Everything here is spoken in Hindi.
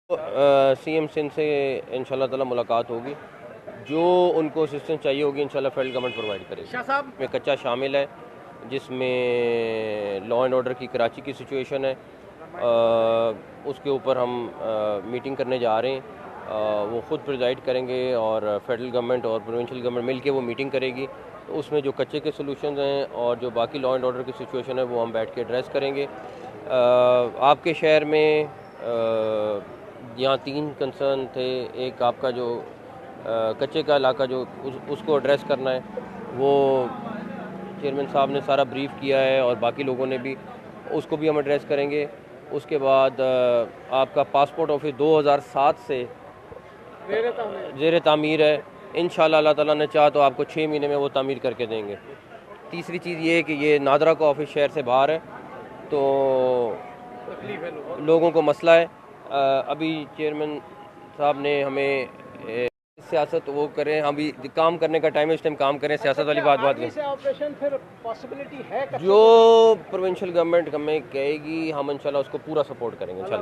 सीएम सिंध से इंशाल्लाह ताला मुलाकात होगी। जो उनको असिस्टेंस चाहिए होगी इंशाल्लाह फेडरल गवर्नमेंट प्रोवाइड करेगी। शाह साहब में कच्चा शामिल है, जिसमें लॉ एंड ऑर्डर की कराची की सिचुएशन है, उसके ऊपर हम मीटिंग करने जा रहे हैं। वो ख़ुद प्रिजाइड करेंगे और फेडरल गवर्नमेंट और प्रोविंशियल गवर्नमेंट मिल के वो मीटिंग करेगी। तो उसमें जो कच्चे के सोल्यूशन हैं और जो बाकी लॉ एंड ऑर्डर की सिचुएशन है वो हम बैठ के एड्रेस करेंगे। आपके शहर में यहाँ 3 कंसर्न थे। एक आपका जो कच्चे का इलाका जो उसको एड्रेस करना है, वो चेयरमैन साहब ने सारा ब्रीफ किया है और बाकी लोगों ने भी, उसको भी हम एड्रेस करेंगे। उसके बाद आपका पासपोर्ट ऑफिस 2007 से ज़ेर तामीर है। इंशाल्लाह अल्लाह ताला ने चाहा तो आपको 6 महीने में वो तामीर करके देंगे। तीसरी चीज़ ये है कि ये नादरा का ऑफिस शहर से बाहर है, तो लोगों को मसला है। अभी चेयरमैन साहब ने हमें सियासत वो करें, हम भी काम करने का टाइम है, इस टाइम काम करें, सियासत वाली बात करें। ऑपरेशन फिर पॉसिबिलिटी है जो प्रोविंशियल गवर्नमेंट हमें कहेगी हम इंशाल्लाह उसको पूरा सपोर्ट करेंगे इंशाल्लाह।